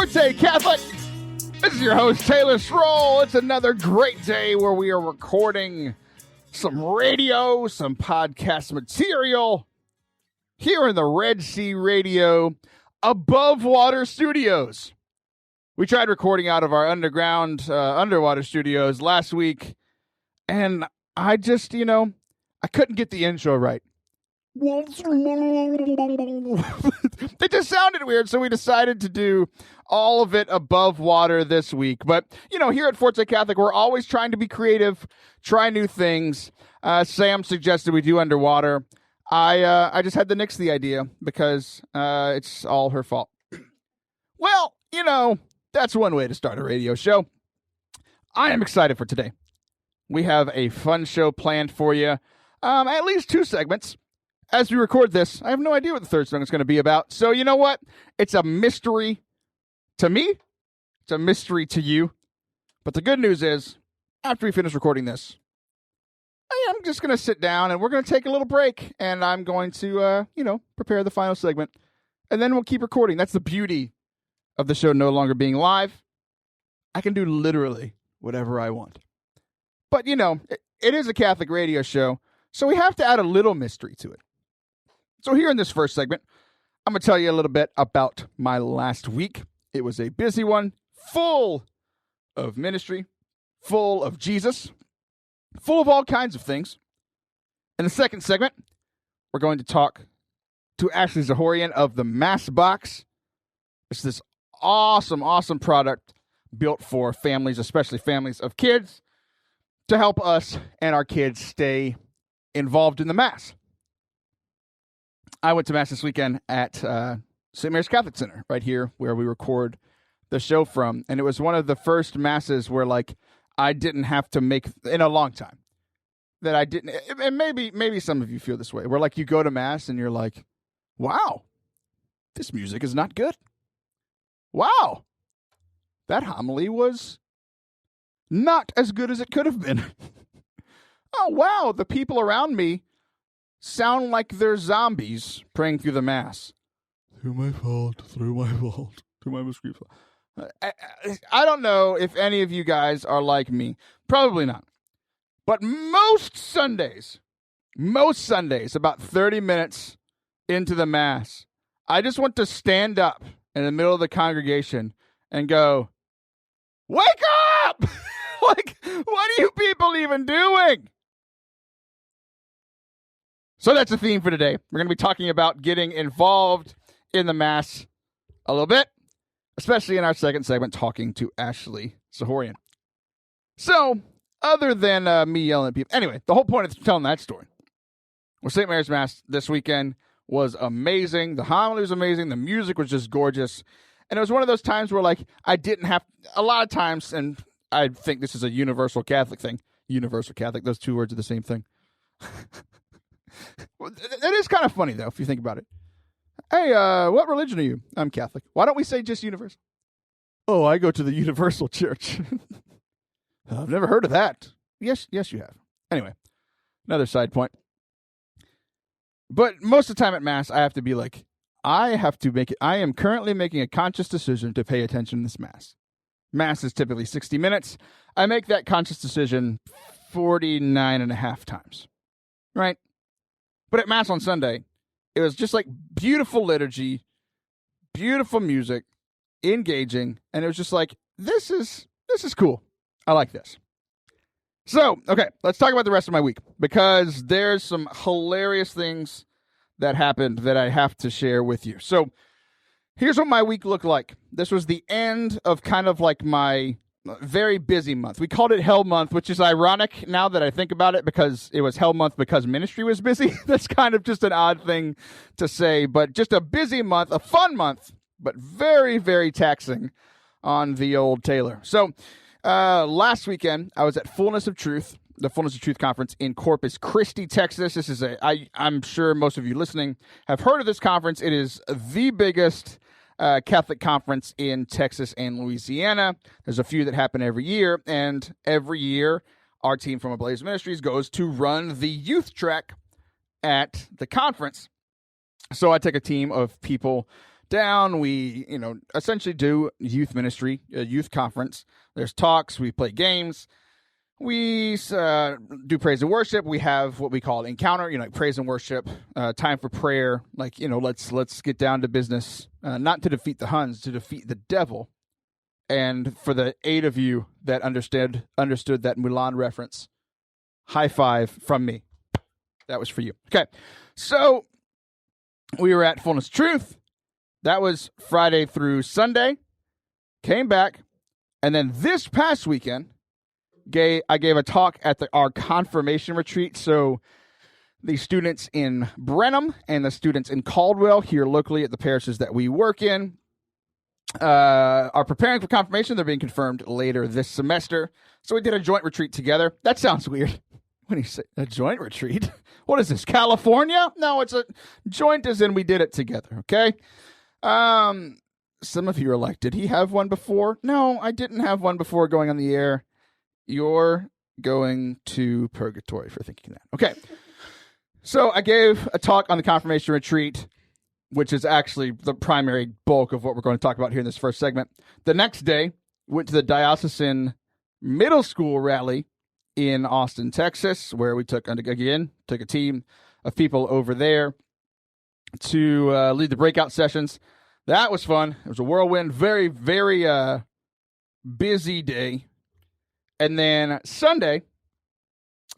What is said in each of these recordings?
Forte Catholic. This is your host, Taylor Stroll. It's another great day where we are recording some radio, some podcast material here in the Red Sea Radio Above Water Studios. We tried recording out of our underwater studios last week, and I just, I couldn't get the intro right. It just sounded weird, so we decided to do all of it above water this week. But, here at Forte Catholic, we're always trying to be creative, try new things. Sam suggested we do underwater. I just had to nix the idea because it's all her fault. Well, that's one way to start a radio show. I am excited for today. We have a fun show planned for you. At least 2 segments. As we record this, I have no idea what the third song is going to be about. So you know what? It's a mystery to me. It's a mystery to you. But the good news is, after we finish recording this, I am just going to sit down and we're going to take a little break. And I'm going to, prepare the final segment. And then we'll keep recording. That's the beauty of the show no longer being live. I can do literally whatever I want. But, it is a Catholic radio show, so we have to add a little mystery to it. So here in this first segment, I'm going to tell you a little bit about my last week. It was a busy one, full of ministry, full of Jesus, full of all kinds of things. In the second segment, we're going to talk to Ashley Zahorian of the Mass Box. It's this awesome product built for families, especially families of kids, to help us and our kids stay involved in the Mass. I went to Mass this weekend at St. Mary's Catholic Center, right here where we record the show from. And it was one of the first Masses where, I didn't have to make, in a long time, that I didn't, and maybe some of you feel this way, where, you go to Mass and you're like, wow, this music is not good. Wow, that homily was not as good as it could have been. Oh, wow, the people around me sound like they're zombies praying through the Mass. Through my fault, through my miscreant fault. I don't know if any of you guys are like me. Probably not. But most Sundays, about 30 minutes into the Mass, I just want to stand up in the middle of the congregation and go, wake up! What are you people even doing? So that's the theme for today. We're going to be talking about getting involved in the Mass a little bit, especially in our second segment, talking to Ashley Zahorian. So, other than me yelling at people, anyway, the whole point of telling that story was St. Mary's Mass this weekend was amazing. The homily was amazing. The music was just gorgeous. And it was one of those times where, I didn't have, a lot of times, and I think this is a universal Catholic thing. Universal Catholic, those 2 words are the same thing. That is kind of funny, though, if you think about it. Hey, what religion are you? I'm Catholic. Why don't we say just universal? Oh, I go to the Universal Church. I've never heard of that. Yes, you have. Anyway, another side point. But most of the time at Mass, I have to be I am currently making a conscious decision to pay attention to this Mass. Mass is typically 60 minutes. I make that conscious decision 49 and a half times. Right? But at Mass on Sunday, it was just beautiful liturgy, beautiful music, engaging, and it was just this is cool. I like this. So, okay, let's talk about the rest of my week, because there's some hilarious things that happened that I have to share with you. So, here's what my week looked like. This was the end of kind of my very busy month. We called it Hell Month, which is ironic now that I think about it, because it was Hell Month because ministry was busy. That's kind of just an odd thing to say, but just a busy month, a fun month, but very, very taxing on the old Taylor. So last weekend, I was at Fullness of Truth, the Fullness of Truth conference in Corpus Christi, Texas. This is I'm sure most of you listening have heard of this conference. It is the biggest Catholic conference in Texas and Louisiana. There's a few that happen every year, and every year our team from Ablaze Ministries goes to run the youth track at the conference. So I take a team of people down. We, essentially do youth ministry, a youth conference. There's talks. We play games. We do praise and worship. We have what we call encounter, like praise and worship, time for prayer. Like, let's get down to business, not to defeat the Huns, to defeat the devil. And for the 8 of you that understood that Mulan reference, high five from me. That was for you. Okay, so we were at Fullness Truth. That was Friday through Sunday. Came back, and then this past weekend, I gave a talk at our confirmation retreat. So the students in Brenham and the students in Caldwell here locally at the parishes that we work in are preparing for confirmation. They're being confirmed later this semester. So we did a joint retreat together. That sounds weird. When you say a joint retreat, what is this, California? No, it's a joint as in we did it together, okay? Some of you are like, did he have one before? No, I didn't have one before going on the air. You're going to purgatory for thinking that. Okay, so I gave a talk on the confirmation retreat, which is actually the primary bulk of what we're going to talk about here in this first segment. The next day, went to the diocesan middle school rally in Austin, Texas, where we took a team of people over there to lead the breakout sessions. That was fun. It was a whirlwind, very, very busy day. And then Sunday,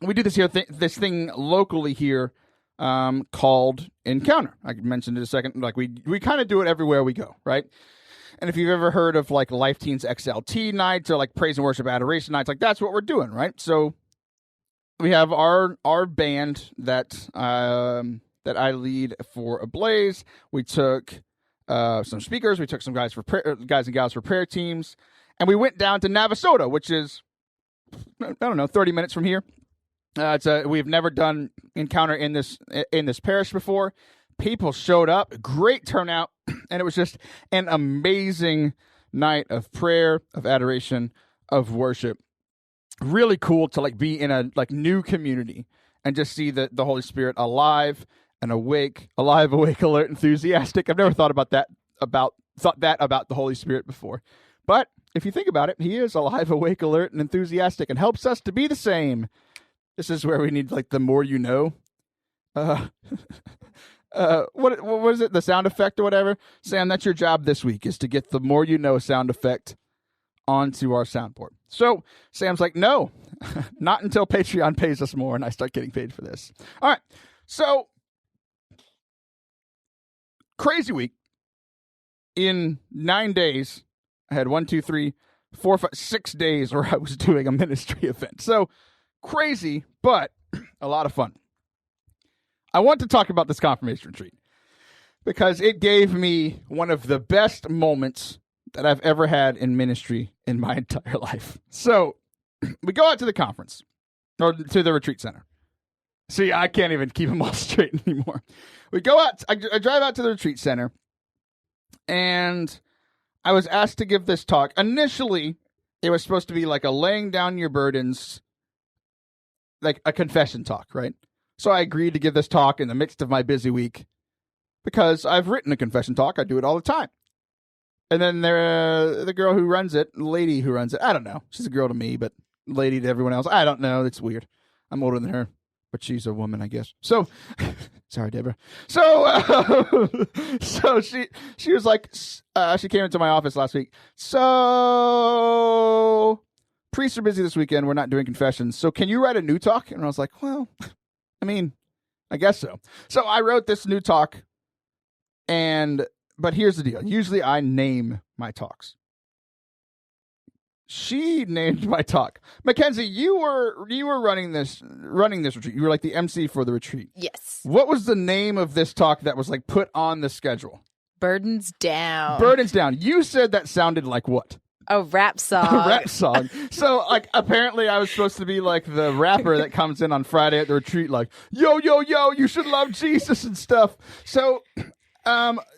we do this thing locally here called Encounter. I mentioned it a second. Like we kind of do it everywhere we go, right? And if you've ever heard of like Life Teens XLT nights or like praise and worship adoration nights, like that's what we're doing, right? So we have our band that I lead for Ablaze. We took some speakers. We took some guys and gals for prayer teams, and we went down to Navasota, which is 30 minutes from here. We've never done Encounter in this parish before. People showed up, great turnout, and it was just an amazing night of prayer, of adoration, of worship. Really cool to like be in a like new community and just see the Holy Spirit alive and awake, alert, enthusiastic. I've never thought that about the Holy Spirit before. But if you think about it, he is alive, awake, alert, and enthusiastic and helps us to be the same. This is where we need like the more you know. What is it? The sound effect or whatever? Sam, that's your job this week, is to get the more you know sound effect onto our soundboard. So Sam's like, no, not until Patreon pays us more and I start getting paid for this. All right. So crazy week. In 9 days, I had 6 days where I was doing a ministry event. So crazy, but a lot of fun. I want to talk about this confirmation retreat because it gave me one of the best moments that I've ever had in ministry in my entire life. So we go out to the conference or to the retreat center. See, I can't even keep them all straight anymore. We go out. I drive out to the retreat center, and I was asked to give this talk. Initially, it was supposed to be like a laying down your burdens, like a confession talk, right? So I agreed to give this talk in the midst of my busy week because I've written a confession talk. I do it all the time. And then the girl who runs it, lady who runs it, I don't know. She's a girl to me, but lady to everyone else. I don't know. It's weird. I'm older than her, but she's a woman, I guess. So, sorry, Deborah. So, so she was like, she came into my office last week. So, priests are busy this weekend. We're not doing confessions. So can you write a new talk? And I was like, well, I mean, I guess so. So I wrote this new talk, but here's the deal. Usually I name my talks. She named my talk. Mackenzie, you were running this retreat. You were like the MC for the retreat. Yes. What was the name of this talk that was like put on the schedule? Burdens Down. Burdens Down. You said that sounded like what? A rap song. A rap song. So, like, apparently I was supposed to be like the rapper that comes in on Friday at the retreat, like, yo, yo, yo, you should love Jesus and stuff. So,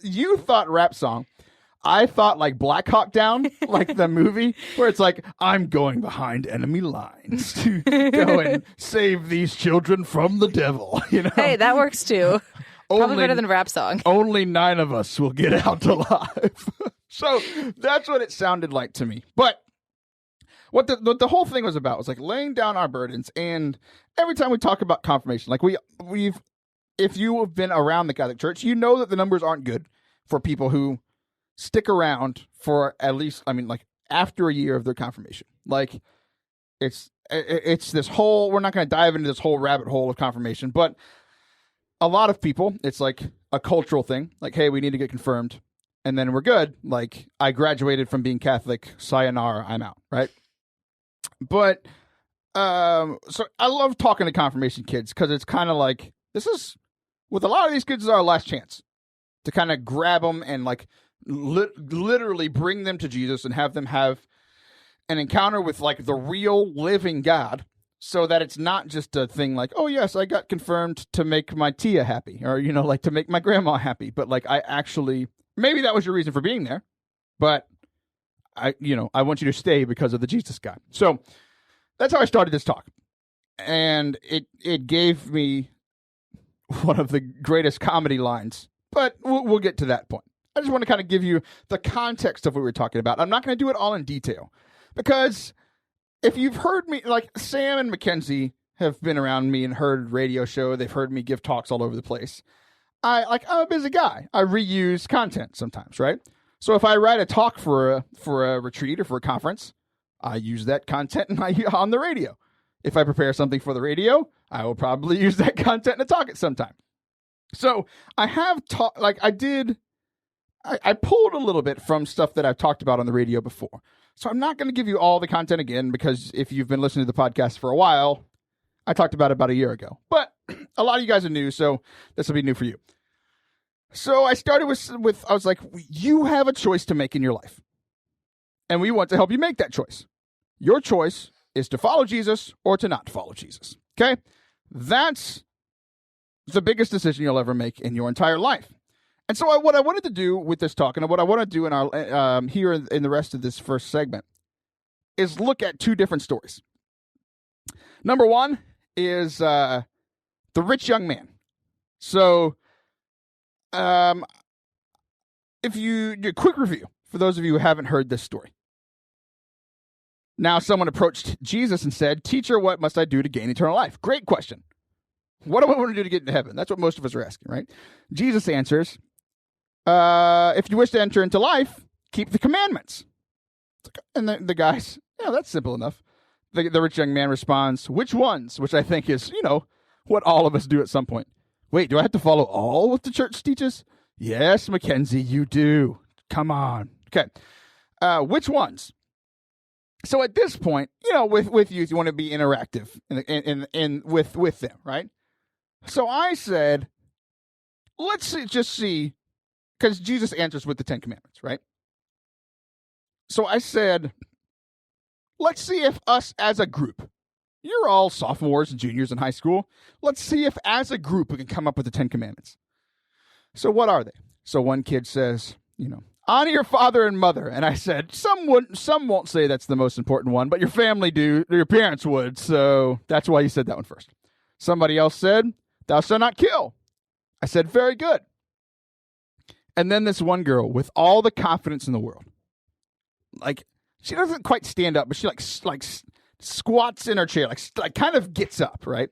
you thought rap song. I thought like Black Hawk Down, like the movie, where it's like, I'm going behind enemy lines to go and save these children from the devil, you know? Hey, that works too. Probably better than a rap song. Only 9 of us will get out alive. So that's what it sounded like to me. But what the whole thing was about was like laying down our burdens. And every time we talk about confirmation, like we've if you have been around the Catholic Church, you know that the numbers aren't good for people who stick around for at least, like after a year of their confirmation. Like it's this whole, we're not going to dive into this whole rabbit hole of confirmation, but a lot of people, it's like a cultural thing. Like, hey, we need to get confirmed and then we're good. Like, I graduated from being Catholic, sayonara, I'm out, right? But, so I love talking to confirmation kids because it's kind of like, this is, with a lot of these kids, is our last chance to kind of grab them and like literally bring them to Jesus and have them have an encounter with like the real living God, so that it's not just a thing like, oh yes, I got confirmed to make my tia happy, or like to make my grandma happy, but like I actually, maybe that was your reason for being there, but I want you to stay because of the Jesus guy. So that's how I started this talk, and it gave me one of the greatest comedy lines, but we'll get to that point. I just want to kind of give you the context of what we're talking about. I'm not going to do it all in detail, because if you've heard me, like Sam and Mackenzie have been around me and heard radio show, they've heard me give talks all over the place. I'm a busy guy. I reuse content sometimes, right? So if I write a talk for a retreat or for a conference, I use that content on the radio. If I prepare something for the radio, I will probably use that content to talk it sometime. So I have I pulled a little bit from stuff that I've talked about on the radio before. So I'm not going to give you all the content again, because if you've been listening to the podcast for a while, I talked about it about a year ago. But a lot of you guys are new, so this will be new for you. So I started with I was like, you have a choice to make in your life, and we want to help you make that choice. Your choice is to follow Jesus or to not follow Jesus. Okay? That's the biggest decision you'll ever make in your entire life. And so what I wanted to do with this talk, and what I want to do in our here in the rest of this first segment, is look at 2 different stories. Number one is the rich young man. So, if you do a quick review for those of you who haven't heard this story. Now, someone approached Jesus and said, "Teacher, what must I do to gain eternal life?" Great question. What do I want to do to get into heaven? That's what most of us are asking, right? Jesus answers, if you wish to enter into life, keep the commandments. And the guy's, that's simple enough. The rich young man responds, which ones? Which I think is, what all of us do at some point. Wait, do I have to follow all what the church teaches? Yes, Mackenzie, you do. Come on. Okay. Which ones? So at this point, with youth, you want to be interactive with them, right? So I said, let's just see, because Jesus answers with the 10 Commandments, right? So I said, let's see if us as a group, you're all sophomores and juniors in high school, let's see if as a group we can come up with the 10 Commandments. So what are they? So one kid says, honor your father and mother. And I said, some won't say that's the most important one, but your family do, your parents would, so that's why you said that one first. Somebody else said, thou shalt not kill. I said, very good. And then this one girl, with all the confidence in the world, like, she doesn't quite stand up, but she like squats in her chair, like kind of gets up, right?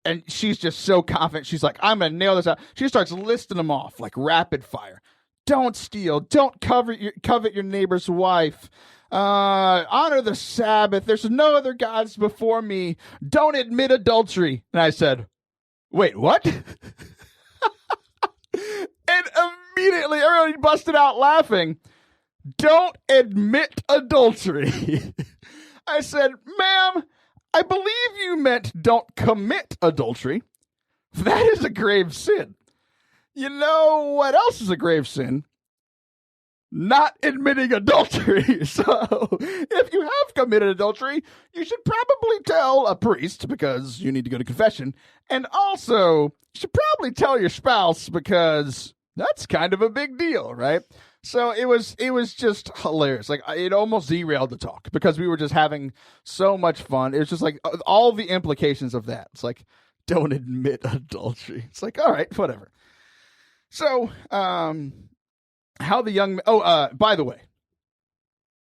And she's just so confident. She's like, I'm going to nail this out. She starts listing them off like rapid fire. Don't steal. Don't covet your neighbor's wife. Honor the Sabbath. There's no other gods before me. Don't admit adultery. And I said, wait, what? And immediately everybody busted out laughing. Don't admit adultery. I said, ma'am, I believe you meant don't commit adultery. That is a grave sin. You know what else is a grave sin? Not admitting adultery. So if you have committed adultery, you should probably tell a priest, because you need to go to confession. And also, you should probably tell your spouse, because that's kind of a big deal, right? So it was just hilarious. Like, it almost derailed the talk because we were just having so much fun. It was just like all the implications of that. It's like, don't admit adultery. It's like, all right, whatever. So, how the young... by the way,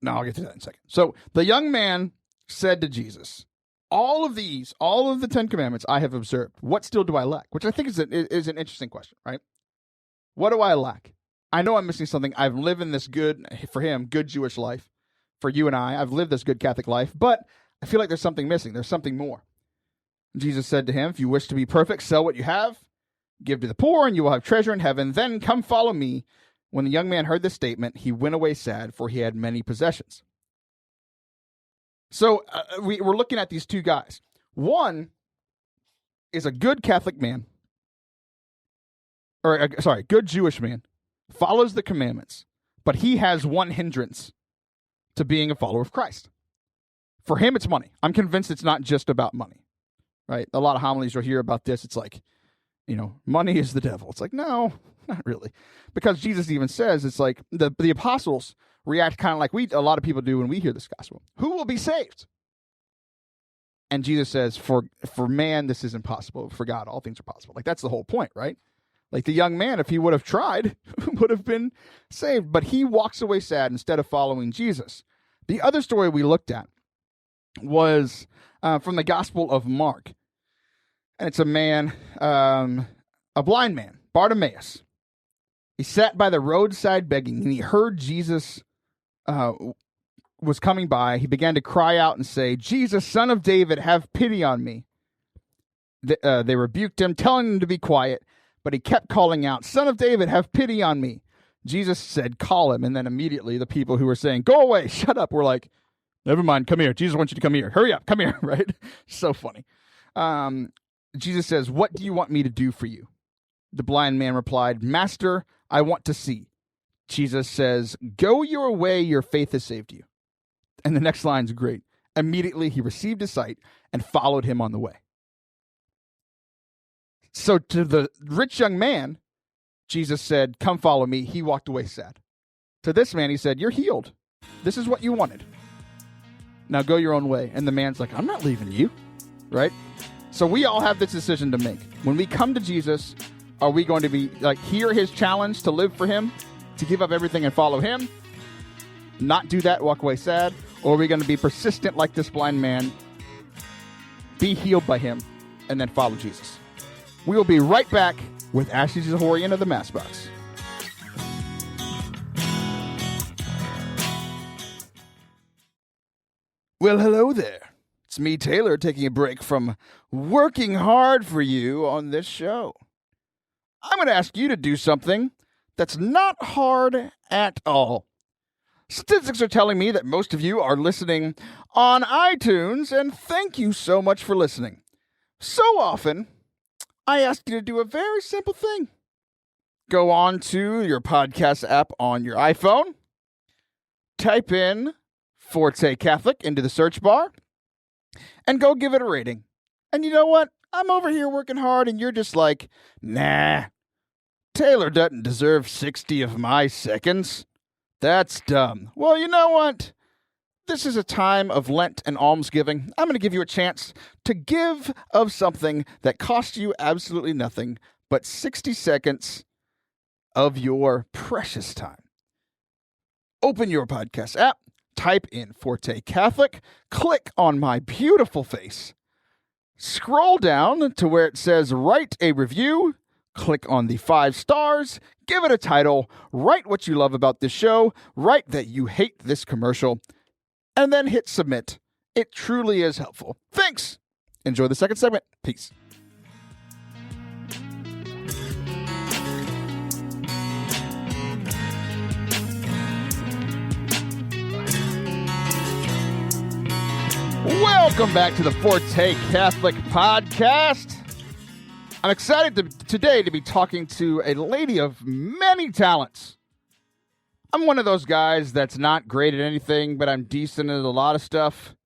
no, I'll get to that in a second. So, the young man said to Jesus, all of the 10 Commandments I have observed. What still do I lack? Which I think is an interesting question, right? What do I lack? I know I'm missing something. I've lived in this good Jewish life. For you and I've lived this good Catholic life, but I feel like there's something missing. There's something more. Jesus said to him, if you wish to be perfect, sell what you have, give to the poor, and you will have treasure in heaven. Then come follow me. When the young man heard this statement, he went away sad, for he had many possessions. So we're looking at these two guys. One is a good Catholic man, good Jewish man, follows the commandments, but he has one hindrance to being a follower of Christ. For him, it's money. I'm convinced it's not just about money, right? A lot of homilies you'll hear about this. It's like, money is the devil. It's like, no, not really. Because Jesus even says, it's like the apostles react kind of like a lot of people do when we hear this gospel. Who will be saved? And Jesus says, for man, this is impossible. For God, all things are possible. Like, that's the whole point, right? Like the young man, if he would have tried, would have been saved. But he walks away sad instead of following Jesus. The other story we looked at was from the Gospel of Mark. And it's a man, a blind man, Bartimaeus. He sat by the roadside begging, and he heard Jesus was coming by. He began to cry out and say, Jesus, Son of David, have pity on me. They rebuked him, telling him to be quiet. But he kept calling out, Son of David, have pity on me. Jesus said, call him. And then immediately the people who were saying, go away, shut up, were like, never mind, come here. Jesus wants you to come here. Hurry up, come here, right? So funny. Jesus says, what do you want me to do for you? The blind man replied, Master, I want to see. Jesus says, go your way, your faith has saved you. And the next line's great. Immediately he received his sight and followed him on the way. So to the rich young man, Jesus said, come follow me. He walked away sad. To this man, he said, you're healed. This is what you wanted. Now go your own way. And the man's like, I'm not leaving you, right? So we all have this decision to make. When we come to Jesus, are we going to be hear his challenge to live for him, to give up everything and follow him, not do that, walk away sad? Or are we going to be persistent like this blind man, be healed by him, and then follow Jesus? We will be right back with Ashley Zahorian of the Mass Box. Well, hello there. It's me, Taylor, taking a break from working hard for you on this show. I'm going to ask you to do something that's not hard at all. Statistics are telling me that most of you are listening on iTunes, and thank you so much for listening. So often, I ask you to do a very simple thing. Go on to your podcast app on your iPhone, type in Forte Catholic into the search bar, and go give it a rating. And you know what? I'm over here working hard, and you're just like, nah, Taylor doesn't deserve 60 of my seconds. That's dumb. Well, you know what? This is a time of Lent and almsgiving. I'm going to give you a chance to give of something that costs you absolutely nothing but 60 seconds of your precious time. Open your podcast app, type in Forte Catholic, click on my beautiful face, scroll down to where it says write a review, click on the 5 stars, give it a title, write what you love about this show, write that you hate this commercial, and then hit submit. It truly is helpful. Thanks. Enjoy the second segment. Peace. Welcome back to the Forte Catholic Podcast. I'm excited today to be talking to a lady of many talents. I'm one of those guys that's not great at anything, but I'm decent at a lot of stuff.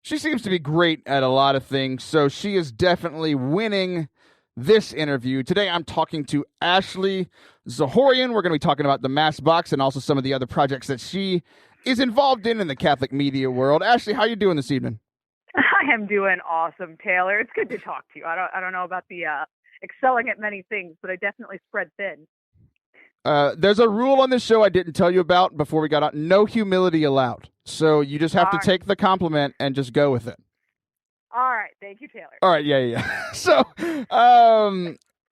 She seems to be great at a lot of things, so she is definitely winning this interview. Today I'm talking to Ashley Zahorian. We're going to be talking about the Mass Box and also some of the other projects that she is involved in the Catholic media world. Ashley, how are you doing this evening? I am doing awesome, Taylor. It's good to talk to you. I don't know about the excelling at many things, but I definitely spread thin. There's a rule on this show I didn't tell you about before we got on. No humility allowed. So you just have to take the compliment and just go with it. All right. Thank you, Taylor. All right. Yeah. So,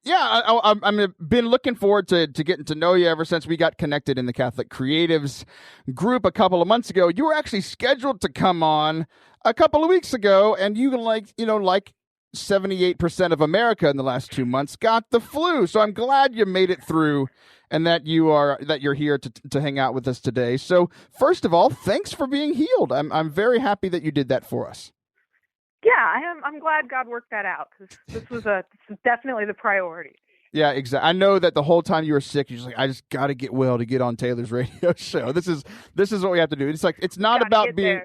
I've been looking forward to getting to know you ever since we got connected in the Catholic Creatives group a couple of months ago. You were actually scheduled to come on a couple of weeks ago, and you like 78% of America in the last 2 months got the flu. So I'm glad you made it through and that you're here to hang out with us today. So first of all, thanks for being healed. I'm very happy that you did that for us. Yeah, I am. I'm glad God worked that out because this is definitely the priority. Yeah, exactly. I know that the whole time you were sick, you're just like, I just got to get well to get on Taylor's radio show. This is what we have to do. It's like it's not about being.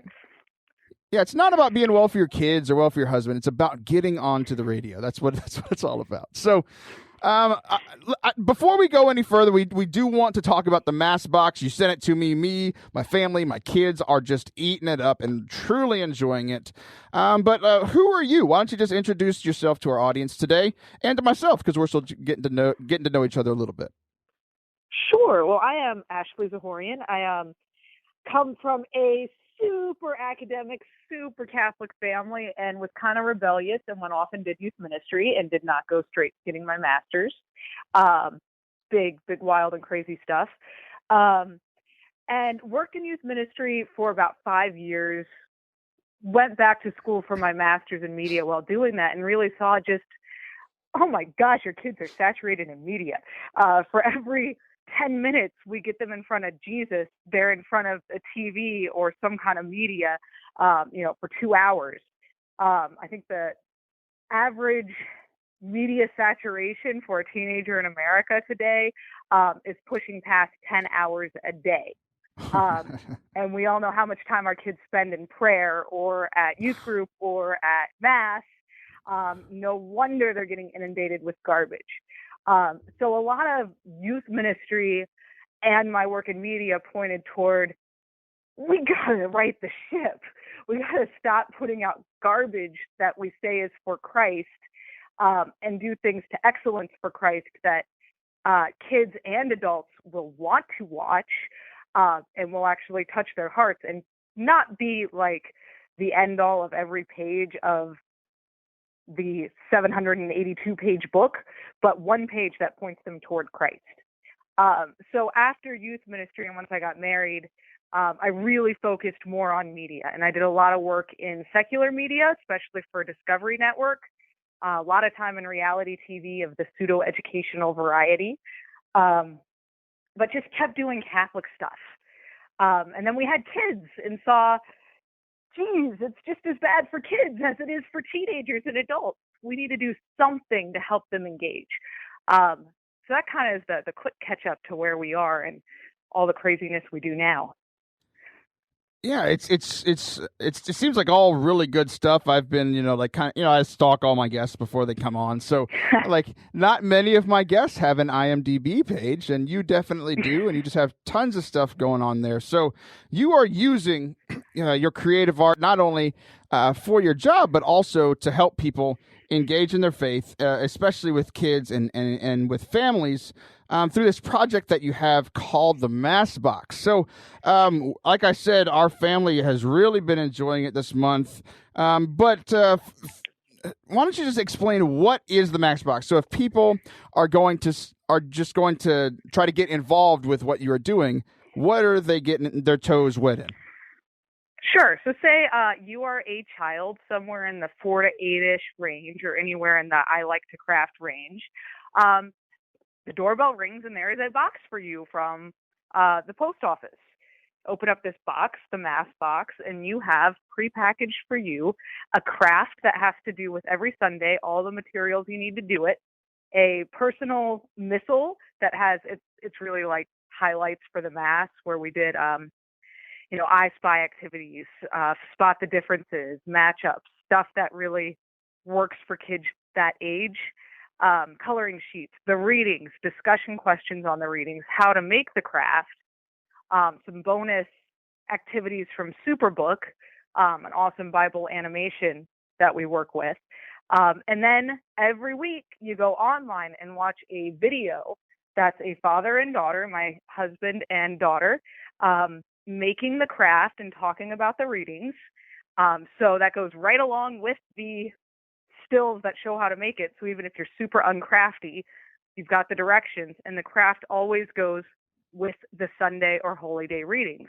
Yeah, it's not about being well for your kids or well for your husband. It's about getting onto the radio. That's what it's all about. So, before we go any further, we do want to talk about the Mass Box. You sent it to me. Me, my family, my kids are just eating it up and truly enjoying it. But who are you? Why don't you just introduce yourself to our audience today and to myself, because we're still getting to know each other a little bit. Sure. Well, I am Ashley Zahorian. I come from a super academic, super Catholic family and was kind of rebellious and went off and did youth ministry and did not go straight to getting my master's. Big, wild and crazy stuff. And worked in youth ministry for about 5 years, went back to school for my master's in media while doing that and really saw just, oh my gosh, your kids are saturated in media. For every 10 minutes we get them in front of Jesus, they're in front of a TV or some kind of media, for 2 hours. I think the average media saturation for a teenager in America today is pushing past 10 hours a day. And we all know how much time our kids spend in prayer or at youth group or at mass. No wonder they're getting inundated with garbage. So a lot of youth ministry and my work in media pointed toward, we got to right the ship. We got to stop putting out garbage that we say is for Christ, and do things to excellence for Christ that kids and adults will want to watch, and will actually touch their hearts and not be like the end all of every page of the 782-page book, but one page that points them toward Christ. So after youth ministry and once I got married, I really focused more on media. And I did a lot of work in secular media, especially for Discovery Network, a lot of time in reality TV of the pseudo-educational variety, but just kept doing Catholic stuff. And then we had kids and saw, geez, it's just as bad for kids as it is for teenagers and adults. We need to do something to help them engage. So that kind of is the quick catch up to where we are and all the craziness we do now. Yeah, it seems like all really good stuff. I've been, I stalk all my guests before they come on. So like not many of my guests have an IMDb page, and you definitely do. And you just have tons of stuff going on there. So you are using, your creative art, not only for your job, but also to help people engage in their faith, especially with kids and with families, through this project that you have called the Mass Box. So, like I said, our family has really been enjoying it this month. But why don't you just explain what is the Mass Box? So if people are just going to try to get involved with what you are doing, what are they getting their toes wet in? Sure. So say you are a child somewhere in the 4 to 8-ish range or anywhere in the I like to craft range. The doorbell rings and there is a box for you from the post office. Open up this box, the Mass Box, and you have prepackaged for you a craft that has to do with every Sunday, all the materials you need to do it, a personal missal that has, it's really like highlights for the Mass where we did I Spy activities, spot the differences, matchups, stuff that really works for kids that age, coloring sheets, the readings, discussion questions on the readings, how to make the craft, some bonus activities from Superbook, an awesome Bible animation that we work with. And then every week you go online and watch a video That's a father and daughter, my husband and daughter, making the craft and talking about the readings. So that goes right along with the stills that show how to make it. So even if you're super uncrafty, you've got the directions, and the craft always goes with the Sunday or Holy Day readings.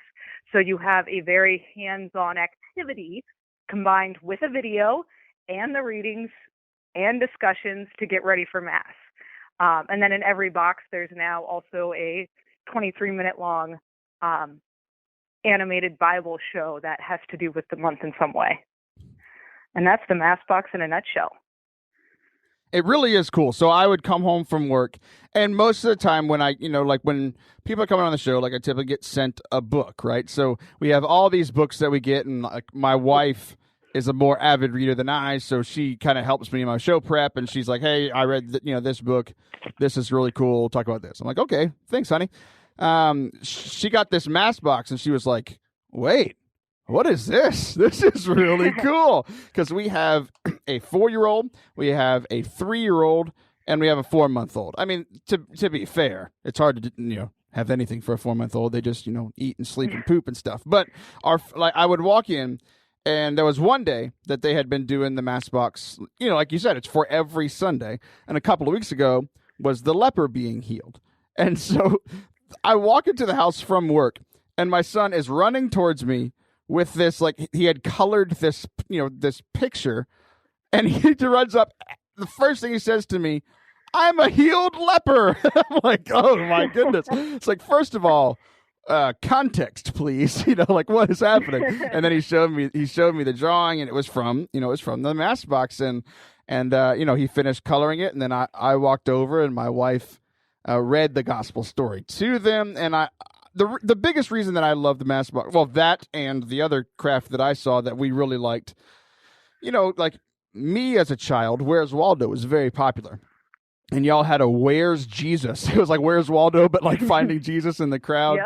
So you have a very hands-on activity combined with a video and the readings and discussions to get ready for Mass. And then in every box, there's now also a 23-minute long animated Bible show that has to do with the month in some way. And that's the Mass box in a nutshell. It really is cool. So I would come home from work, and most of the time when I, like when people are coming on the show, like I typically get sent a book, right? So we have all these books that we get, and like my wife is a more avid reader than I, so she kind of helps me in my show prep, and she's like, "Hey, I read this book. This is really cool. We'll talk about this." I'm like, "Okay, thanks, honey." She got this Mass box, and she was like, "Wait, what is this? This is really cool." Because we have a 4-year-old, we have a 3-year-old, and we have a 4-month-old. I mean, to be fair, it's hard to have anything for a 4-month-old. They just eat and sleep and poop and stuff. But I would walk in, and there was one day that they had been doing the Mass box. Like you said, it's for every Sunday. And a couple of weeks ago was the leper being healed. And so I walk into the house from work, and my son is running towards me with this, like he had colored this, this picture, and he runs up. The first thing he says to me, "I'm a healed leper." I'm like, oh my goodness. It's like, first of all, context, please. Like what is happening? And then he showed me the drawing, and it was from the Mass box, and he finished coloring it, and then I walked over, and my wife read the gospel story to them, and the biggest reason that I love the Mass box, well, that and the other craft that I saw that we really liked, like me as a child, Where's Waldo was very popular. And y'all had a Where's Jesus? It was like Where's Waldo, but like finding Jesus in the crowd.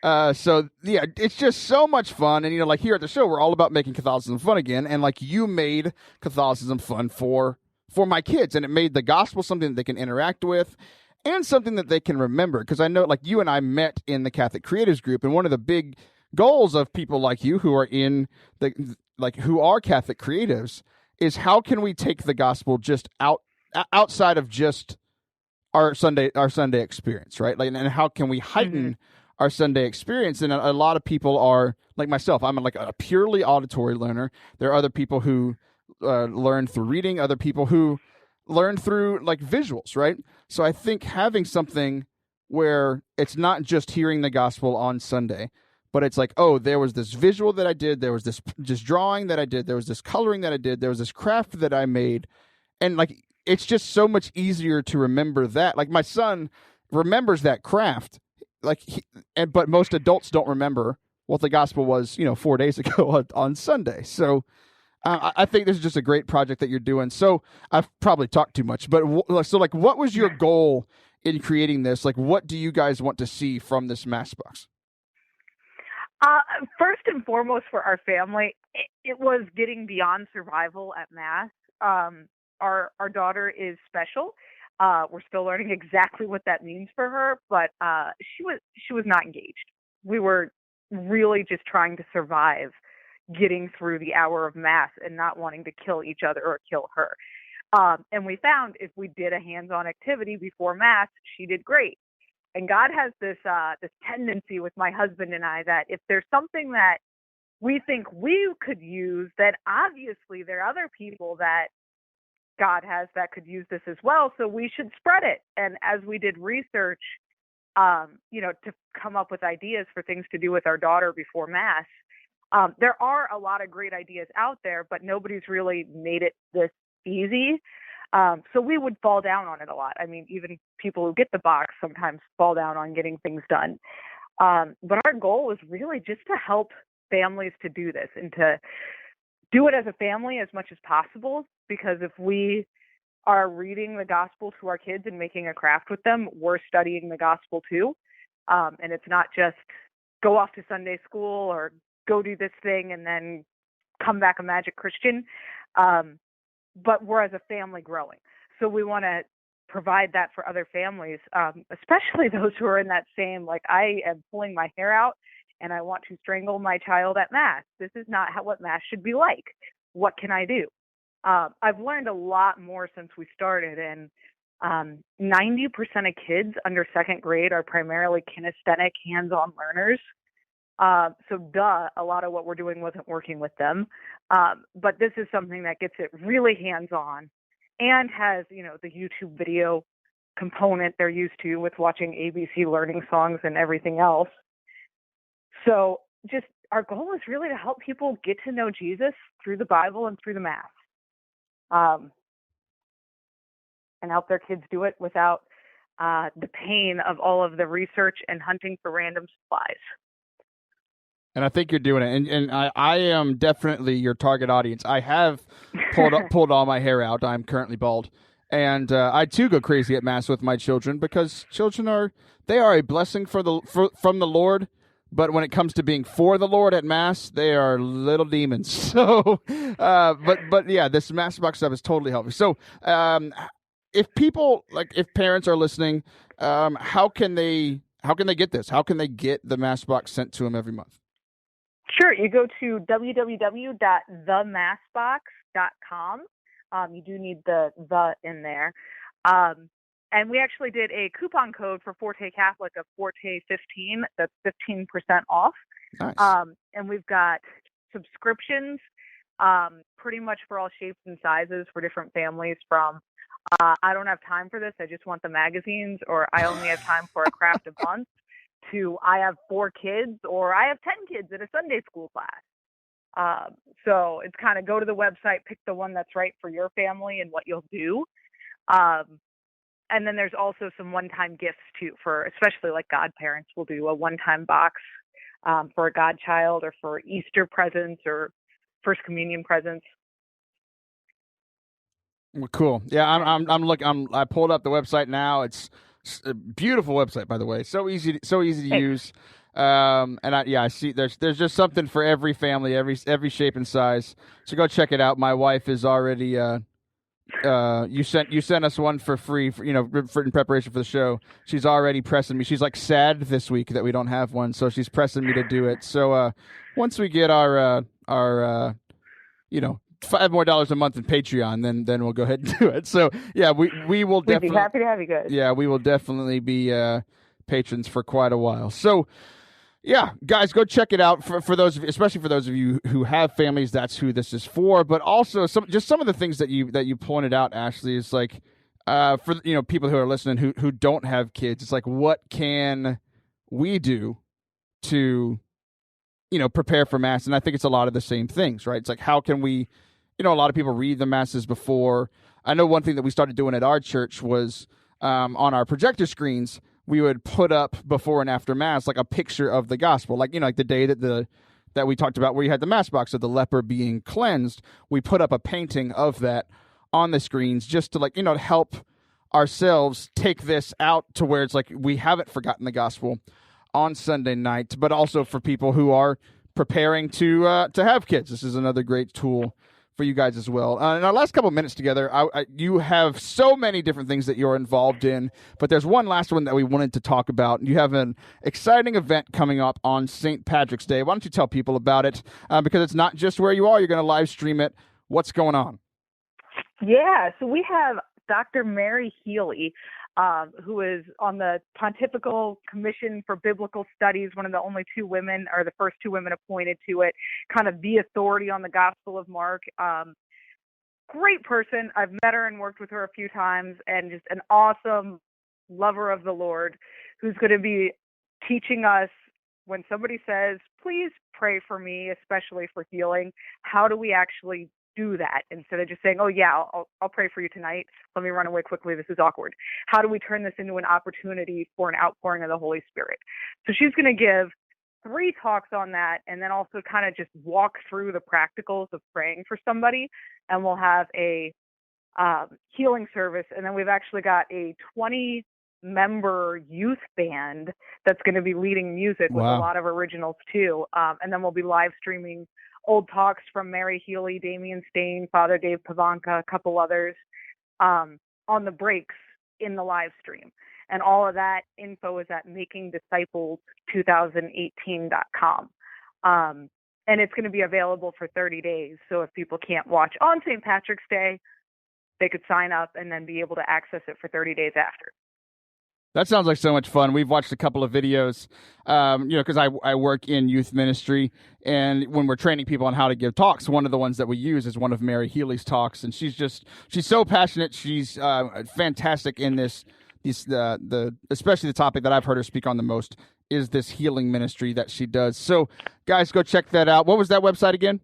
Yep. So yeah, it's just so much fun. And like here at the show, we're all about making Catholicism fun again. And like you made Catholicism fun for my kids, and it made the gospel something that they can interact with and something that they can remember. Because I know, like you and I met in the Catholic Creatives Group, and one of the big goals of people like you who are who are Catholic creatives is how can we take the gospel just outside of just our Sunday experience, right? Like, and how can we heighten our Sunday experience? And a lot of people are like myself. I'm like a purely auditory learner. There are other people who learn through reading, other people who learn through like visuals, right? So I think having something where it's not just hearing the gospel on Sunday, but it's like, oh, there was this visual that I did, there was this just drawing that I did, there was this coloring that I did, there was this craft that I made, and like it's just so much easier to remember that. Like my son remembers that craft, but most adults don't remember what the gospel was, 4 days ago on Sunday. So I think this is just a great project that you're doing. So I've probably talked too much, but what was your goal in creating this? Like, what do you guys want to see from this Mass box? First and foremost, for our family, it was getting beyond survival at Mass. Our daughter is special. We're still learning exactly what that means for her, but she was not engaged. We were really just trying to survive getting through the hour of Mass and not wanting to kill each other or kill her. And we found if we did a hands-on activity before Mass, she did great. And God has this tendency with my husband and I that if there's something that we think we could use, then obviously there are other people that God has that could use this as well. So we should spread it. And as we did research, to come up with ideas for things to do with our daughter before Mass, there are a lot of great ideas out there, but nobody's really made it this easy. So we would fall down on it a lot. I mean, even people who get the box sometimes fall down on getting things done. But our goal was really just to help families to do this and to do it as a family as much as possible. Because if we are reading the gospel to our kids and making a craft with them, we're studying the gospel too. And it's not just go off to Sunday school or go do this thing and then come back a magic Christian. But we're as a family growing. So we want to provide that for other families, especially those who are in that same, like, I am pulling my hair out and I want to strangle my child at Mass. This is not what Mass should be like. What can I do? I've learned a lot more since we started, and 90% of kids under second grade are primarily kinesthetic, hands-on learners. So a lot of what we're doing wasn't working with them. But this is something that gets it really hands-on and has, the YouTube video component they're used to with watching ABC learning songs and everything else. So just our goal is really to help people get to know Jesus through the Bible and through the Mass. And help their kids do it without the pain of all of the research and hunting for random supplies. And I think you're doing it. And I am definitely your target audience. I have pulled all my hair out. I'm currently bald. And I, too, go crazy at Mass with my children because children are a blessing from the Lord. But when it comes to being for the Lord at Mass, they are little demons. So, but yeah, this Mass box stuff is totally helpful. So, if people, if parents are listening, how can they get this? How can they get the Mass box sent to them every month? Sure. You go to www.themassbox.com. You do need the in there. And we actually did a coupon code for Forte Catholic of Forte15. That's 15% off. Nice. And we've got subscriptions pretty much for all shapes and sizes for different families, from I don't have time for this, I just want the magazines, or I only have time for a craft a month, to I have 4 kids, or I have 10 kids in a Sunday school class. So it's kind of go to the website, pick the one that's right for your family and what you'll do. And then there's also some one-time gifts too, for especially like godparents will do a one-time box for a godchild, or for Easter presents or First Communion presents. Well, cool. Yeah, I'm looking. I pulled up the website now. It's a beautiful website, by the way. So easy to use. And I see there's just something for every family, every shape and size. So go check it out. My wife is already. You sent us one for free, in preparation for the show. She's already pressing me. She's like sad this week that we don't have one, so she's pressing me to do it. So once we get our $5 more a month in Patreon, then we'll go ahead and do it. So yeah, we will definitely. We'd be happy to have you guys. Yeah, we will definitely be patrons for quite a while. So. Yeah, guys, go check it out for those of you, especially for those of you who have families. That's who this is for. But also some of the things that you pointed out, Ashley, is like for people who are listening who don't have kids. It's like, what can we do to prepare for Mass? And I think it's a lot of the same things, right? It's like, how can we? A lot of people read the Masses before. I know one thing that we started doing at our church was on our projector screens. We would put up before and after Mass like a picture of the gospel, like the day that we talked about where you had the Mass box of the leper being cleansed. We put up a painting of that on the screens just to help ourselves take this out to where it's like we haven't forgotten the gospel on Sunday night, but also for people who are preparing to have kids. This is another great tool for you guys as well. In our last couple of minutes together, you have so many different things that you're involved in, but there's one last one that we wanted to talk about. You have an exciting event coming up on St. Patrick's Day. Why don't you tell people about it? Because it's not just where you are. You're going to live stream it. What's going on? Yeah, so we have Dr. Mary Healey, who is on the Pontifical Commission for Biblical Studies, one of the only 2 women, or the first 2 women appointed to it, kind of the authority on the Gospel of Mark. Great person. I've met her and worked with her a few times, and just an awesome lover of the Lord, who's going to be teaching us when somebody says, please pray for me, especially for healing, how do we actually do that instead of just saying, oh yeah, I'll pray for you tonight. Let me run away quickly. This is awkward. How do we turn this into an opportunity for an outpouring of the Holy Spirit? So she's going to give 3 talks on that, and then also kind of just walk through the practicals of praying for somebody. And we'll have a healing service. And then we've actually got a 20-member youth band that's going to be leading music with a lot of originals too. And then we'll be live streaming old talks from Mary Healey, Damian Stain, Father Dave Pavanka, a couple others on the breaks in the live stream. And all of that info is at makingdisciples2018.com. And it's going to be available for 30 days. So if people can't watch on St. Patrick's Day, they could sign up and then be able to access it for 30 days after. That sounds like so much fun. We've watched a couple of videos, because I work in youth ministry, and when we're training people on how to give talks, one of the ones that we use is one of Mary Healey's talks, and she's so passionate. She's fantastic in this. Especially the topic that I've heard her speak on the most is this healing ministry that she does. So, guys, go check that out. What was that website again?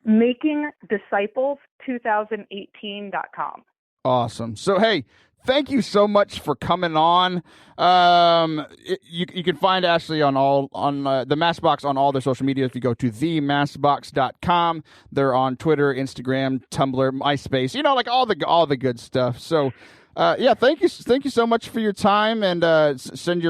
makingdisciples2018.com. Awesome. So, hey, thank you so much for coming on. You can find Ashley on the Massbox on all their social media. If you go to themassbox.com, they're on Twitter, Instagram, Tumblr, MySpace. Like all the good stuff. So, thank you so much for your time, and send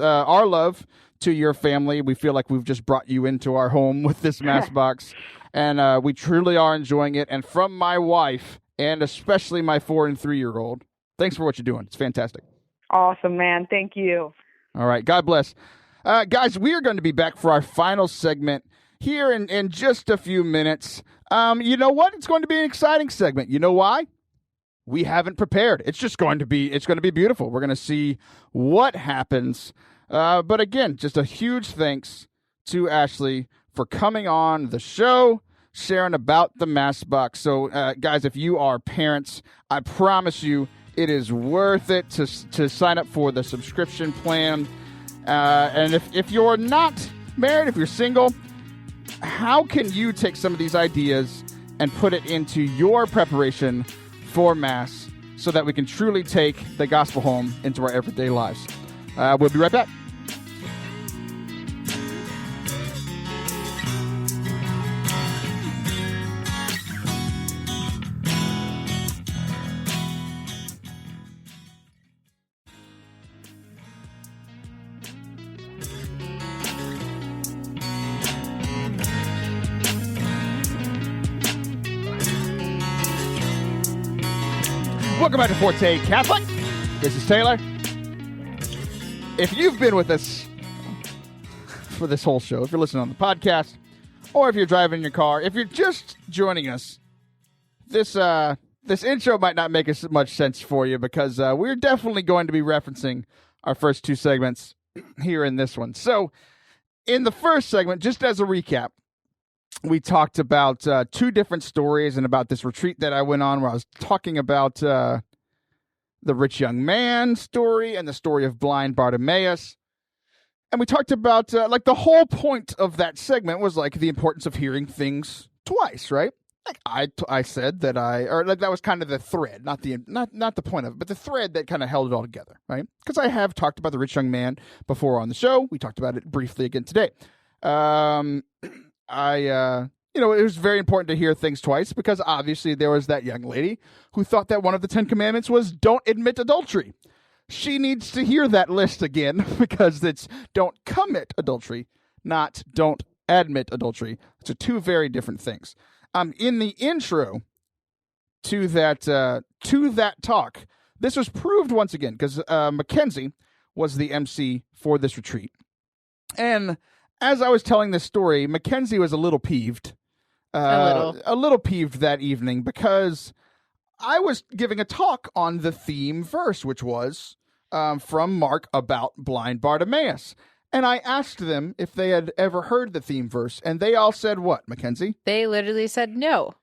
our love to your family. We feel like we've just brought you into our home with this Massbox, and we truly are enjoying it. And from my wife, and especially my 4 and 3-year-old, thanks for what you're doing. It's fantastic. Awesome, man. Thank you. All right. God bless. Guys, we are going to be back for our final segment here in just a few minutes. You know what? It's going to be an exciting segment. You know why? We haven't prepared. It's going to be beautiful. We're going to see what happens. But again, just a huge thanks to Ashley for coming on the show, sharing about the Massbox. So, guys, if you are parents, I promise you it is worth it to sign up for the subscription plan. And if you're not married, if you're single, how can you take some of these ideas and put it into your preparation for Mass so that we can truly take the gospel home into our everyday lives? We'll be right back. Welcome back to Forte Catholic. This is Taylor. If you've been with us for this whole show, if you're listening on the podcast, or if you're driving in your car, if you're just joining us, this intro might not make as much sense for you because we're definitely going to be referencing our first 2 segments here in this one. So, in the first segment, just as a recap, we talked about 2 different stories and about this retreat that I went on where I was talking about the rich young man story and the story of blind Bartimaeus. And we talked about the whole point of that segment was the importance of hearing things twice, right? I said that that was kind of the thread, not the point of it, but the thread that kind of held it all together, right? Because I have talked about the rich young man before on the show. We talked about it briefly again today. It was very important to hear things twice because obviously there was that young lady who thought that one of the 10 commandments was don't admit adultery. She needs to hear that list again because it's don't commit adultery, not don't admit adultery. It's 2 very different things. In the intro to that talk, this was proved once again because Mackenzie was the MC for this retreat. And as I was telling this story, Mackenzie was a little peeved. A little peeved that evening because I was giving a talk on the theme verse, which was from Mark about blind Bartimaeus. And I asked them if they had ever heard the theme verse, and they all said what, Mackenzie? They literally said no.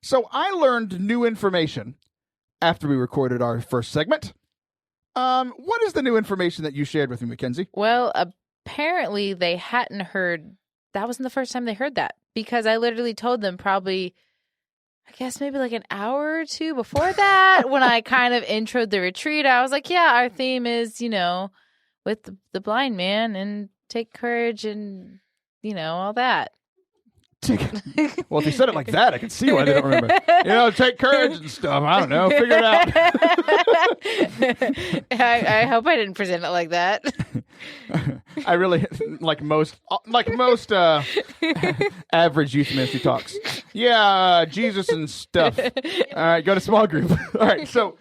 So I learned new information after we recorded our first segment. What is the new information that you shared with me, Mackenzie? Well, apparently they hadn't heard. That wasn't the first time they heard that because I literally told them probably, I guess maybe an hour or 2 before that when I kind of introed the retreat. I was like, yeah, our theme is, with the blind man and take courage and, all that. Well, if you said it like that, I can see why they don't remember. Take courage and stuff. I don't know. Figure it out. I hope I didn't present it like that. I really like most average youth ministry talks. Yeah, Jesus and stuff. All right, go to small group. All right, so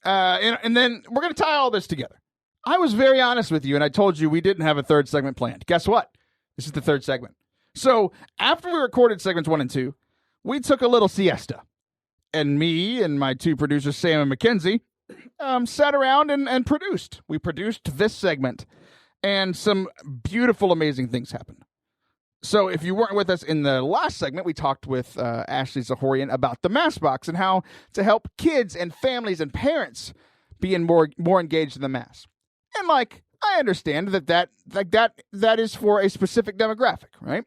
and then we're going to tie all this together. I was very honest with you, and I told you we didn't have a third segment planned. Guess what? This is the third segment. So after we recorded segments 1 and 2, we took a little siesta. And me and my two producers, Sam and Mackenzie, sat around and produced. We produced this segment, and some beautiful, amazing things happened. So if you weren't with us in the last segment, we talked with Ashley Zahorian about the Mass Box and how to help kids and families and parents be more engaged in the Mass. And I understand that is for a specific demographic, right?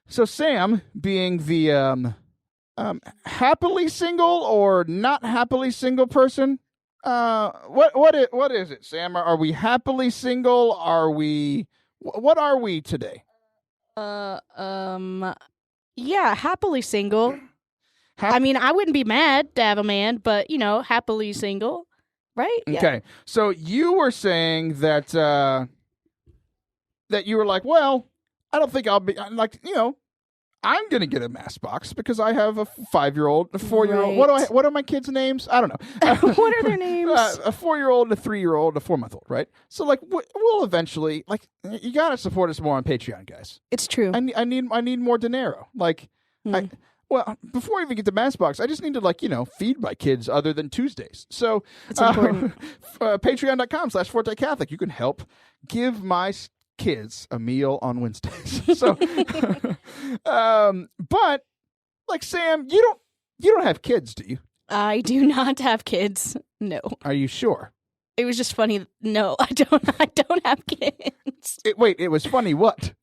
So Sam, being the happily single or not happily single person, what is it, Sam? Are we happily single? What are we today? Yeah, happily single. I mean, I wouldn't be mad to have a man, but happily single, right? Okay. Yeah. So you were saying that that you were like, well, I don't think I'll be I'm going to get a Mass Box because I have a 5-year-old, a 4-year-old. Right. What are my kids' names? I don't know. What are their names? A 4-year-old, a 3-year-old, a 4-month-old, right? So we'll eventually you got to support us more on Patreon, guys. It's true. I need more dinero. Before I even get the Mass Box, I just need to feed my kids other than Tuesdays. So it's important. Patreon.com/Forte Catholic. You can help give my kids a meal on Wednesdays. So, but Sam, you don't have kids, do you? I do not have kids. No. Are you sure? It was just funny. No, I don't have kids. It was funny. What?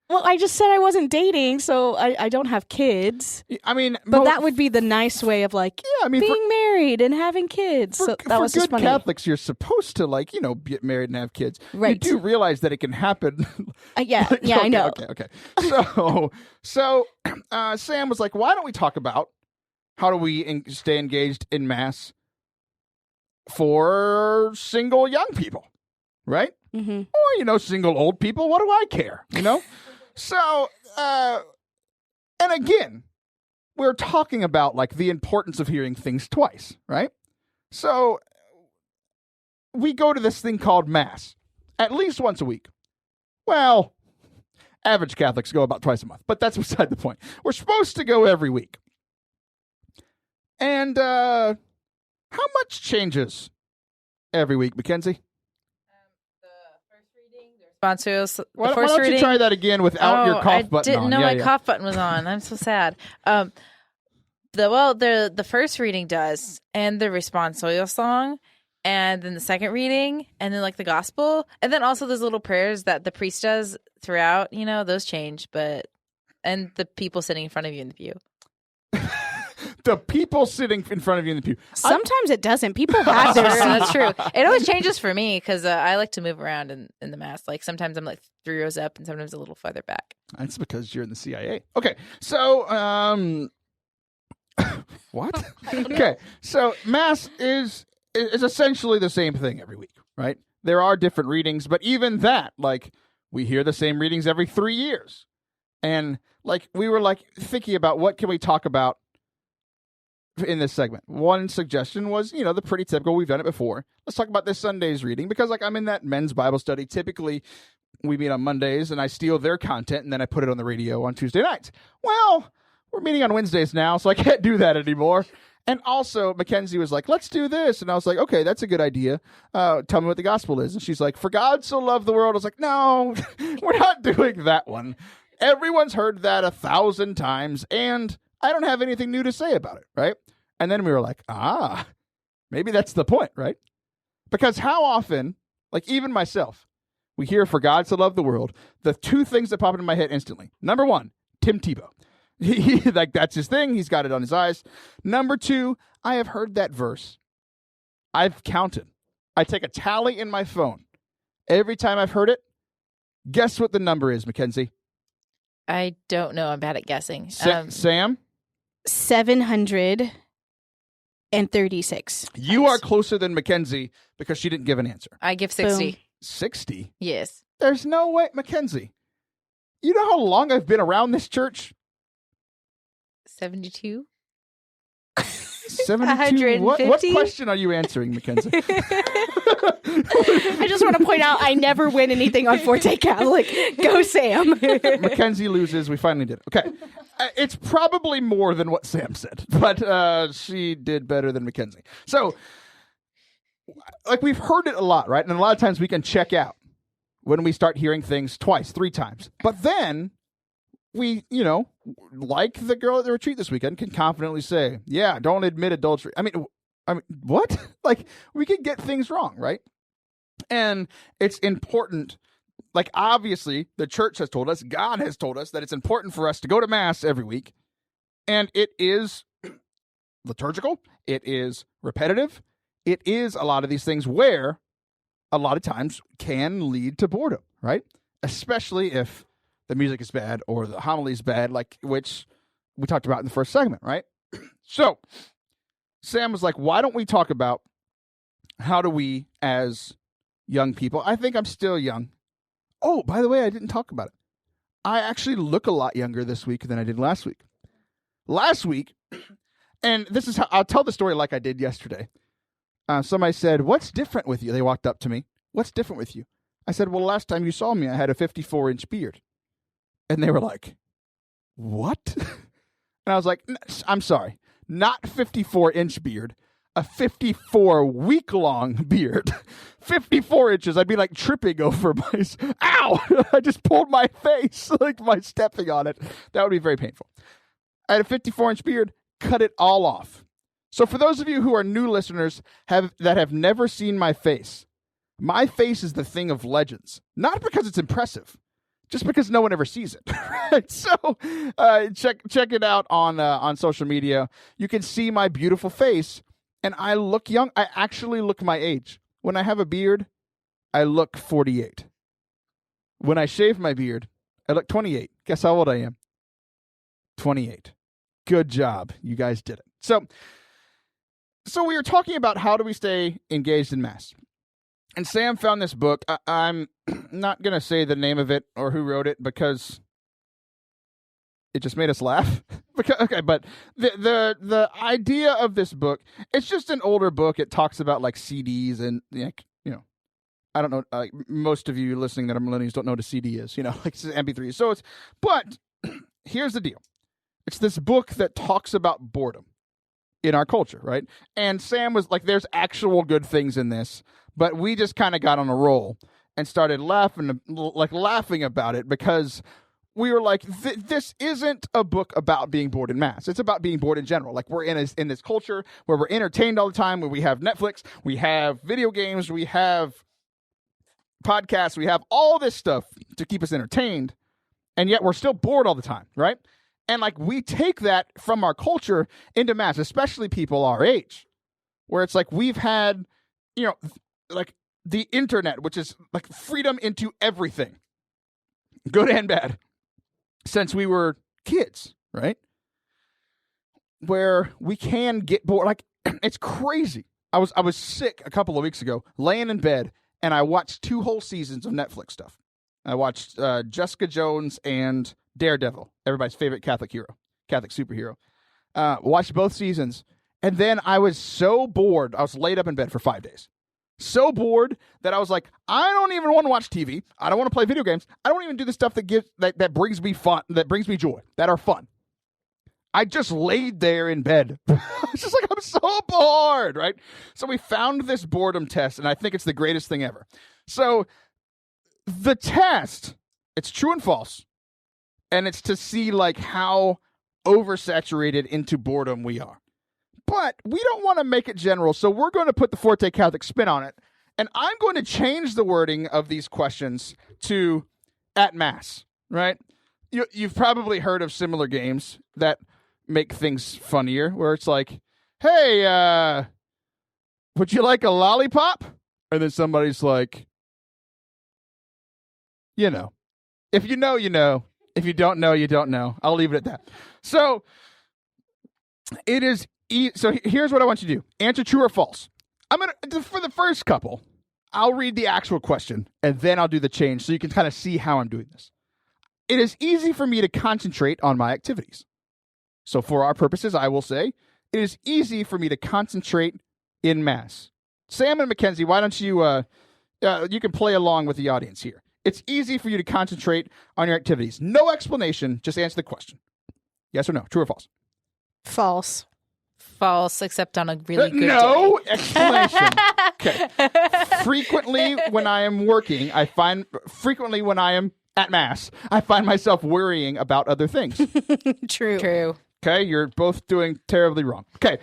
Well, I just said I wasn't dating, so I don't have kids. I mean, but that would be the nice way of being married and having kids. So that was just good funny. Catholics, you're supposed to get married and have kids. Right. You do realize that it can happen. Yeah, I know. Okay. So Sam was like, "Why don't we talk about how do we stay engaged in Mass for single young people, right? Mm-hmm. Or single old people. What do I care? So, and again, we're talking about the importance of hearing things twice, right? So we go to this thing called Mass at least once a week. Well, average Catholics go about twice a month, but that's beside the point. We're supposed to go every week. And how much changes every week, Mackenzie? Why don't you try that again without your cough button on? I didn't know my cough button was on. I'm so sad. The first reading does, and the responsorial song, and then the second reading, and then the gospel, and then also those little prayers that the priest does throughout. Those change, and the people sitting in front of you in the pew. The people sitting in front of you in the pew. Sometimes it doesn't. People have their That's true. It always changes for me because I like to move around in the Mass. Sometimes I'm 3 rows up and sometimes a little farther back. That's because you're in the CIA. Okay, so what? Okay, so Mass is essentially the same thing every week, right? There are different readings, but even that, we hear the same readings every 3 years, and we were thinking about what can we talk about in this segment. One suggestion was, the pretty typical, we've done it before. Let's talk about this Sunday's reading, because I'm in that men's Bible study. Typically, we meet on Mondays, and I steal their content, and then I put it on the radio on Tuesday nights. Well, we're meeting on Wednesdays now, so I can't do that anymore. And also, Mackenzie was like, let's do this. And I was like, okay, that's a good idea. Tell me what the gospel is. And she's like, for God so loved the world. I was like, no, we're not doing that one. Everyone's heard that 1,000 times, and I don't have anything new to say about it, right? And then we were like, maybe that's the point, right? Because how often, even myself, we hear for God so loved the world, the two things that pop into my head instantly. Number one, Tim Tebow. He that's his thing. He's got it on his eyes. Number two, I have heard that verse. I've counted. I take a tally in my phone. Every time I've heard it, guess what the number is, Mackenzie? I don't know. I'm bad at guessing. Sam? 736. You are closer than Mackenzie because she didn't give an answer. I give 60. Boom. 60? Yes. There's no way. Mackenzie, you know how long I've been around this church? 72? 72. What 150? question are you answering, Mackenzie? I just want to point out I never win anything on Forte Catholic. Go, Sam. Mackenzie loses. We finally did it. Okay. It's probably more than what Sam said, but she did better than Mackenzie. So, like, we've heard it a lot, right? And a lot of times we can check out when we start hearing things twice, 3 times. But then we, like the girl at the retreat this weekend, can confidently say, yeah, don't admit adultery. I mean, what? Like, we can get things wrong, right? And it's important. Like, obviously, the church has told us, God has told us that it's important for us to go to Mass every week. And it is liturgical. It is repetitive. It is a lot of these things where a lot of times can lead to boredom, right? Especially if the music is bad or the homily is bad, like which we talked about in the first segment, right? So Sam was like, why don't we talk about how do we as young people, I think I'm still young. Oh, by the way, I didn't talk about it. I actually look a lot younger this week than I did last week. Last week, and this is how I'll tell the story like I did yesterday. Somebody said, what's different with you? They walked up to me. What's different with you? I said, well, last time you saw me, I had a 54-inch beard. And they were like, what? And I was like, I'm sorry, not 54-inch beard, a 54-week-long beard. 54 inches. I'd be like tripping over my, ow, I just pulled my face, like by stepping on it. That would be very painful. I had a 54-inch beard, cut it all off. So for those of you who are new listeners that have never seen my face is the thing of legends. Not because it's impressive, just because no one ever sees it. Right? So check it out on social media. You can see my beautiful face, and I look young. I actually look my age. When I have a beard, I look 48. When I shave my beard, I look 28. Guess how old I am? 28. Good job. You guys did it. So we were talking about how do we stay engaged in Mass. And Sam found this book. I'm not going to say the name of it or who wrote it because it just made us laugh. Okay, but the idea of this book, it's just an older book. It talks about like CDs and, I don't know, most of you listening that are millennials don't know what a CD is, like it's MP3. But here's the deal. It's this book that talks about boredom in our culture, right? And Sam was like, there's actual good things in this, but we just kind of got on a roll and started laughing about it because we were like, this isn't a book about being bored in Mass. It's about being bored in general. Like we're in this culture where we're entertained all the time, where we have Netflix, we have video games, we have podcasts, we have all this stuff to keep us entertained, and yet we're still bored all the time, right? And like we take that from our culture into Mass, especially people our age, where it's like we've had, like the internet, which is like freedom into everything, good and bad, since we were kids, right? Where we can get bored. Like it's crazy. I was sick a couple of weeks ago, laying in bed, and I watched 2 whole seasons of Netflix stuff. I watched Jessica Jones and Daredevil, everybody's favorite Catholic superhero. Watched both seasons, and then I was so bored. I was laid up in bed for 5 days. So bored that I was like, I don't even want to watch TV. I don't want to play video games. I don't even do the stuff that brings me fun, that brings me joy, that are fun. I just laid there in bed. It's just like, I'm so bored, right? So we found this boredom test, and I think it's the greatest thing ever. So the test, it's true and false. And it's to see like how oversaturated into boredom we are. But we don't want to make it general, so we're going to put the Forte Catholic spin on it. And I'm going to change the wording of these questions to at Mass, right? You've probably heard of similar games that make things funnier, where it's like, hey, would you like a lollipop? And then somebody's like, if you know, you know. If you don't know, you don't know. I'll leave it at that. So it is. So here's what I want you to do: answer true or false. I'm gonna for the first couple. I'll read the actual question and then I'll do the change, so you can kind of see how I'm doing this. It is easy for me to concentrate on my activities. So for our purposes, I will say it is easy for me to concentrate in Mass. Sam and Mackenzie, why don't you, you can play along with the audience here. It's easy for you to concentrate on your activities. No explanation, just answer the question. Yes or no, true or false? False. False, except on a really good no day. explanation. Okay. Frequently when I am working, frequently when I am at Mass, I find myself worrying about other things. True. Okay, you're both doing terribly wrong. Okay.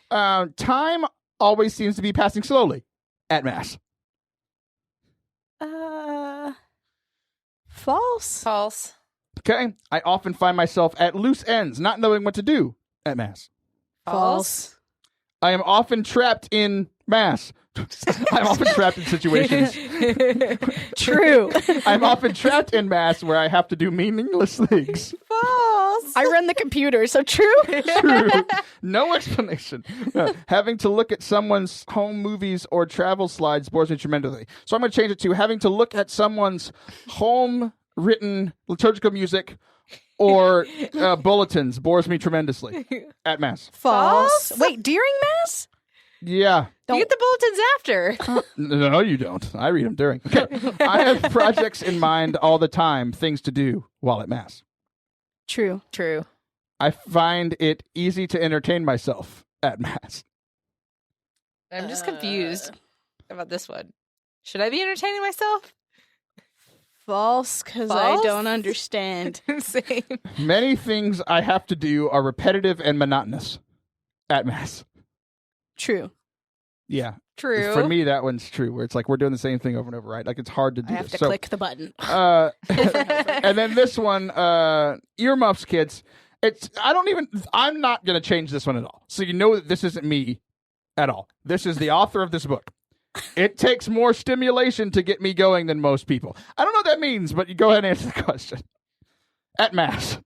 Time always seems to be passing slowly at Mass. False. False. Okay. I often find myself at loose ends, not knowing what to do at Mass. False. I am often trapped in Mass. I'm often trapped in situations. True. I'm often trapped in Mass where I have to do meaningless things. False. I run the computer, so true. True. No explanation. Having to look at someone's home movies or travel slides bores me tremendously. So I'm going to change it to having to look at someone's home written liturgical music or bulletins bores me tremendously at Mass. False. Wait, during Mass? Yeah. You get the bulletins after. No, you don't. I read them during. Okay. I have projects in mind all the time, things to do while at Mass. True. I find it easy to entertain myself at Mass. I'm just confused about this one. Should I be entertaining myself? False, because I False? don't understand. Same. Many things I have to do are repetitive and monotonous at Mass. True. Yeah. True. For me, that one's true, where it's like we're doing the same thing over and over, right? Like it's hard to do I have this. to click the button. And then this one, earmuffs, kids. I'm not going to change this one at all. So you know that this isn't me at all. This is the author of this book. It takes more stimulation to get me going than most people. I don't know what that means, but you go ahead and answer the question. At Mass.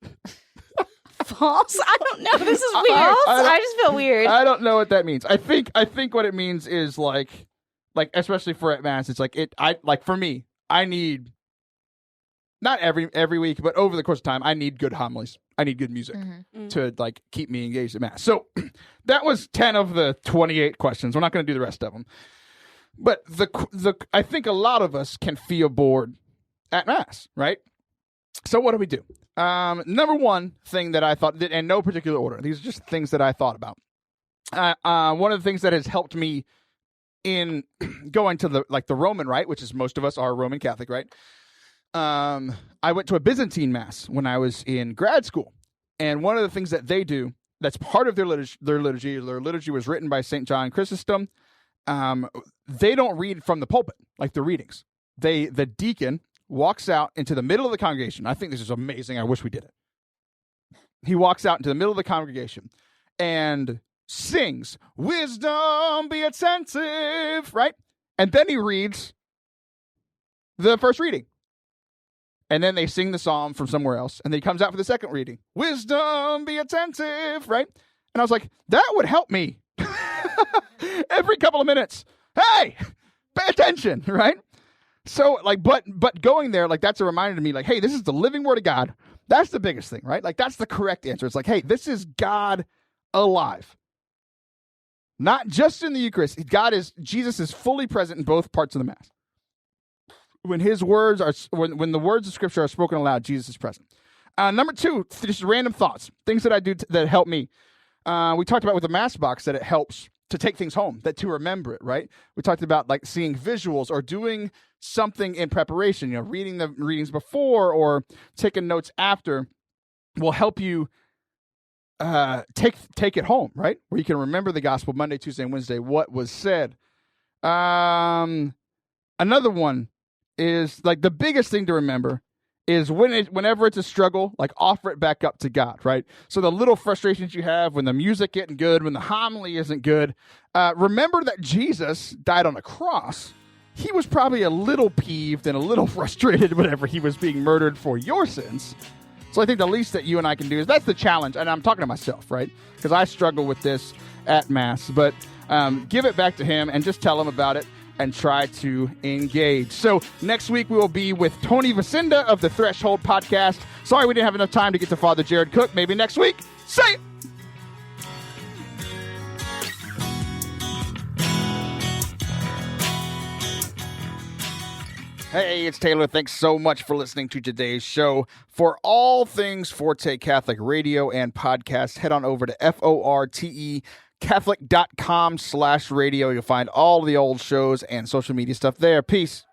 False? I don't know. This is weird. I just feel weird. I don't know what that means. I think what it means is like especially for at Mass, it's like for me, I need not every week, but over the course of time, I need good homilies. I need good music to like keep me engaged at Mass. So that was 10 of the 28 questions. We're not going to do the rest of them. But I think a lot of us can feel bored at Mass, right? So what do we do? Number one thing that I thought, in no particular order, these are just things that I thought about. One of the things that has helped me in going to the Roman rite, which is most of us are Roman Catholic, right? I went to a Byzantine Mass when I was in grad school. And one of the things that they do, that's part of their liturgy was written by St. John Chrysostom. They don't read from the pulpit, like the readings. The deacon walks out into the middle of the congregation. I think this is amazing. I wish we did it. He walks out into the middle of the congregation and sings, "Wisdom, be attentive," right? And then he reads the first reading. And then they sing the psalm from somewhere else. And then he comes out for the second reading. "Wisdom, be attentive," right? And I was like, that would help me. Every couple of minutes. Hey, pay attention, right? So but going there, like that's a reminder to me, like, hey, this is the living word of God. That's the biggest thing, right? Like that's the correct answer. It's like, hey, this is God alive. Not just in the Eucharist. Jesus is fully present in both parts of the Mass. When the words of Scripture are spoken aloud, Jesus is present. Number two, just random thoughts, things that I do that help me. We talked about with the Mass box that it helps to take things home, to remember it, right? We talked about like seeing visuals or doing something in preparation, reading the readings before or taking notes after will help you take it home, right? Where you can remember the gospel Monday, Tuesday, and Wednesday, what was said. Another one is like the biggest thing to remember is whenever it's a struggle, like offer it back up to God, right? So the little frustrations you have when the music isn't good, when the homily isn't good, remember that Jesus died on a cross. He was probably a little peeved and a little frustrated whenever he was being murdered for your sins. So I think the least that you and I can do is, that's the challenge, and I'm talking to myself, right? Because I struggle with this at Mass, but give it back to him and just tell him about it and try to engage. So next week we will be with Tony Vacinda of the Threshold podcast. Sorry we didn't have enough time to get to Father Jared Cook. Maybe next week. See ya! Hey, it's Taylor. Thanks so much for listening to today's show. For all things Forte Catholic Radio and podcast, head on over to FORTE Catholic.com/radio. You'll find all the old shows and social media stuff there. Peace.